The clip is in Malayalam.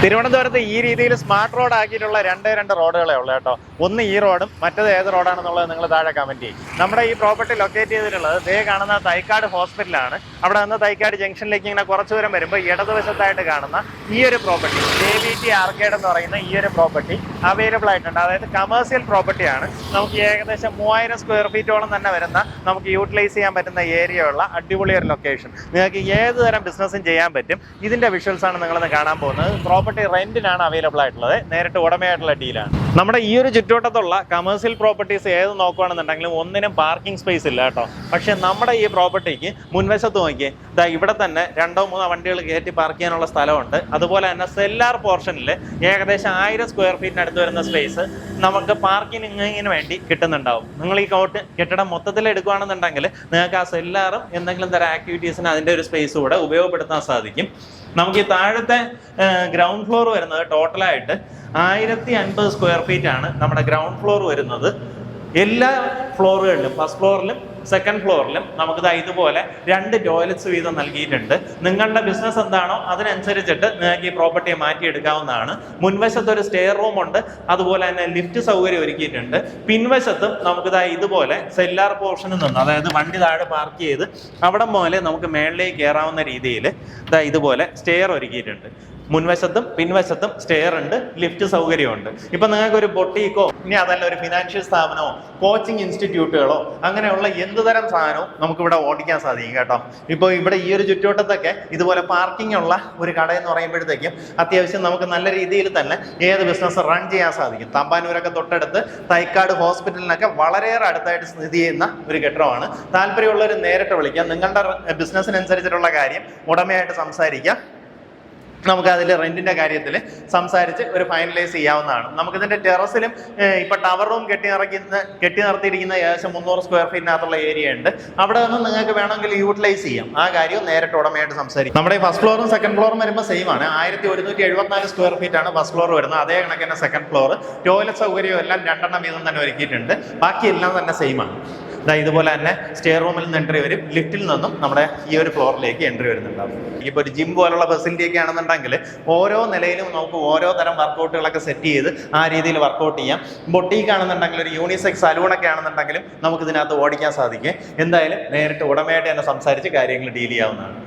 തിരുവനന്തപുരത്ത് ഈ രീതിയിൽ സ്മാർട്ട് റോഡ് ആക്കിയിട്ടുള്ള രണ്ട് റോഡുകളേ ഉള്ളൂ കേട്ടോ. ഒന്ന് ഈ റോഡും മറ്റത് ഏത് റോഡാണെന്നുള്ളത് നിങ്ങൾ താഴെ കമന്റ് ചെയ്യും. നമ്മുടെ ഈ പ്രോപ്പർട്ടി ലൊക്കേറ്റ് ചെയ്തിട്ടുള്ളത് ദേ കാണുന്ന തൈക്കാട് ഹോസ്പിറ്റലാണ്. അവിടെ നിന്ന് തൈക്കാട് ജംഗ്ഷനിലേക്ക് ഇങ്ങനെ കുറച്ച് ദൂരം വരുമ്പോൾ ഇടതുവശത്തായിട്ട് കാണുന്ന ഈ ഒരു പ്രോപ്പർട്ടി JVT ആർക്കേഡ് എന്ന് പറയുന്ന ഈ ഒരു പ്രോപ്പർട്ടി അവൈലബിൾ ആയിട്ടുണ്ട്. അതായത് കമേഴ്സ്യൽ പ്രോപ്പർട്ടിയാണ്. നമുക്ക് ഏകദേശം 3000 സ്ക്വയർ ഫീറ്റോളം തന്നെ വരുന്ന നമുക്ക് യൂട്ടിലൈസ് ചെയ്യാൻ പറ്റുന്ന ഏരിയ ഉള്ള അടിപൊളി ഒരു ലൊക്കേഷൻ. നിങ്ങൾക്ക് ഏത് തരം ബിസിനസ്സും ചെയ്യാൻ പറ്റും. ഇതിന്റെ വിഷ്വൽസ് ആണ് നിങ്ങളിന്ന് കാണാൻ പോകുന്നത്. പ്രോപ്പർട്ടി റെന്റിനാണ് അവൈലബിൾ ആയിട്ടുള്ളത്. നേരിട്ട് ഉടമയായിട്ടുള്ള ഡീലാണ്. നമ്മുടെ ഈ ഒരു ചുറ്റുവട്ടത്തുള്ള കമേഴ്സ്യൽ പ്രോപ്പർട്ടീസ് ഏത് നോക്കുകയാണെന്നുണ്ടെങ്കിലും ഒന്നിനും പാർക്കിംഗ് സ്പേസ് ഇല്ല കേട്ടോ. പക്ഷെ നമ്മുടെ ഈ പ്രോപ്പർട്ടിക്ക് മുൻവശത്ത് നോക്കിയേ, ഇതാ ഇവിടെ തന്നെ 2-3 വണ്ടികൾ കയറ്റി പാർക്ക് ചെയ്യാനുള്ള സ്ഥലമുണ്ട്. അതുപോലെ തന്നെ സെല്ലാർ പോർഷനിൽ ഏകദേശം 1000 സ്ക്വയർ ഫീറ്റിനടുത്ത് വരുന്ന സ്പേസ് നമുക്ക് പാർക്കിങ്ങിന് വേണ്ടി കിട്ടുന്നുണ്ടാവും. നിങ്ങൾ ഈ കെട്ടിടം മൊത്തത്തിൽ എടുക്കുകയാണെന്നുണ്ടെങ്കിൽ നിങ്ങൾക്ക് ആ സെല്ലാറും എന്തെങ്കിലും തരം ആക്ടിവിറ്റീസിന് അതിൻ്റെ ഒരു സ്പേസ് കൂടെ ഉപയോഗപ്പെടുത്താൻ സാധിക്കും. നമുക്ക് ഈ താഴത്തെ ഗ്രൗണ്ട് ഫ്ലോർ വരുന്നത് ടോട്ടലായിട്ട് 1050 സ്ക്വയർ ഫീറ്റ് ആണ് നമ്മുടെ ഗ്രൗണ്ട് ഫ്ലോർ വരുന്നത്. എല്ലാ ഫ്ലോറുകളിലും ഫസ്റ്റ് ഫ്ലോറിലും സെക്കൻഡ് ഫ്ലോറിലും നമുക്ക് ഇതുപോലെ 2 ടോയ്ലറ്റ്സ് വീതം നൽകിയിട്ടുണ്ട്. നിങ്ങളുടെ ബിസിനസ് എന്താണോ അതിനനുസരിച്ചിട്ട് നിങ്ങൾക്ക് ഈ പ്രോപ്പർട്ടിയെ മാറ്റിയെടുക്കാവുന്നതാണ്. മുൻവശത്ത് ഒരു സ്റ്റെയർ റൂം ഉണ്ട്. അതുപോലെ തന്നെ ലിഫ്റ്റ് സൗകര്യം ഒരുക്കിയിട്ടുണ്ട്. പിൻവശത്തും നമുക്ക് ഇതുപോലെ സെല്ലാർ പോർഷനിൽ നിന്ന്, അതായത് വണ്ടി താഴെ പാർക്ക് ചെയ്ത് അവിടെ മുതലേ നമുക്ക് മേളിലേക്ക് കയറാവുന്ന രീതിയിൽ ഇതുപോലെ സ്റ്റെയർ ഒരുക്കിയിട്ടുണ്ട്. മുൻവശത്തും പിൻവശത്തും സ്റ്റെയർ ഉണ്ട്, ലിഫ്റ്റ് സൗകര്യമുണ്ട്. ഇപ്പൊ നിങ്ങൾക്ക് ഒരു ബൊട്ടീക്കോ ഇനി അതല്ല ഒരു ഫിനാൻഷ്യൽ സ്ഥാപനമോ കോച്ചിങ് ഇൻസ്റ്റിറ്റ്യൂട്ടുകളോ അങ്ങനെയുള്ള എന്തുതരം സാധനവും നമുക്കിവിടെ ഓടിക്കാൻ സാധിക്കും കേട്ടോ. ഇപ്പോൾ ഇവിടെ ഈ ഒരു ചുറ്റുവട്ടത്തൊക്കെ ഇതുപോലെ പാർക്കിംഗ് ഉള്ള ഒരു കട എന്ന് പറയുമ്പോഴത്തേക്കും അത്യാവശ്യം നമുക്ക് നല്ല രീതിയിൽ തന്നെ ഏത് ബിസിനസ് റൺ ചെയ്യാൻ സാധിക്കും. തമ്പാനൂരൊക്കെ തൊട്ടടുത്ത് തൈക്കാട് ഹോസ്പിറ്റലിനൊക്കെ വളരെയേറെ അടുത്തായിട്ട് സ്ഥിതി ചെയ്യുന്ന ഒരു കെട്ടിടമാണ്. താല്പര്യമുള്ളവർ നേരിട്ട് വിളിക്കാം. നിങ്ങളുടെ ബിസിനസ്സിനനുസരിച്ചിട്ടുള്ള കാര്യം ഉടമയായിട്ട് സംസാരിക്കാം. നമുക്ക് അതിൽ റെന്റിന്റെ കാര്യത്തിൽ സംസാരിച്ച് ഒരു ഫൈനലൈസ് ചെയ്യാവുന്നതാണ്. നമുക്കിതിന്റെ ടെറസിലും ഇപ്പൊ ടവർ റൂം കെട്ടി നിർത്തിയിരിക്കുന്ന ഏകദേശം 300 സ്ക്വയർ ഫീറ്റിനകത്തുള്ള ഏരിയ ഉണ്ട്. അവിടെ നിന്ന് നിങ്ങൾക്ക് വേണമെങ്കിൽ യൂട്ടിലൈസ് ചെയ്യാം. ആ കാര്യം നേരിട്ട് ഉടമയായിട്ട് സംസാരിക്കും. നമ്മുടെ ഫസ്റ്റ് ഫ്ലോറും സെക്കൻഡ് ഫ്ലോറും വരുമ്പോൾ സെയിം ആണ്. 1174 സ്ക്വയർ ഫീറ്റ് ആണ് ഫസ്റ്റ് ഫ്ലോർ വരുന്നത്. അതേ കണക്ക് തന്നെ സെക്കൻഡ് ഫ്ലോർ. ടോയ്ലറ്റ് സൗകര്യം എല്ലാം 2 വീതം തന്നെ ഒരുക്കിയിട്ടുണ്ട്. ബാക്കി എല്ലാം തന്നെ സെയിം ആണ്. ഇതുപോലെ തന്നെ സ്റ്റെയർ റൂമിൽ നിന്ന് എൻട്രി വരും. ലിഫ്റ്റിൽ നിന്നും നമ്മുടെ ഈ ഒരു ഫ്ലോറിലേക്ക് എൻട്രി വരുന്നുണ്ടാവും. ഇപ്പോൾ ഒരു ജിം പോലുള്ള ഫെസിലിറ്റി ഒക്കെ ആണെന്നുണ്ടെങ്കിൽ ഓരോ നിലയിലും നമുക്ക് ഓരോ തരം വർക്കൗട്ടുകളൊക്കെ സെറ്റ് ചെയ്ത് ആ രീതിയിൽ വർക്കൗട്ട് ചെയ്യാം. ബൊട്ടീക്ക് ആണെന്നുണ്ടെങ്കിൽ ഒരു യൂണിസെക്സ് സലൂണൊക്കെ ആണെന്നുണ്ടെങ്കിലും നമുക്ക് ഇതിനകത്ത് ഓടിക്കാൻ സാധിക്കും. എന്തായാലും നേരിട്ട് ഉടമയായിട്ട് തന്നെ സംസാരിച്ച് കാര്യങ്ങൾ ഡീൽ ചെയ്യാവുന്നതാണ്.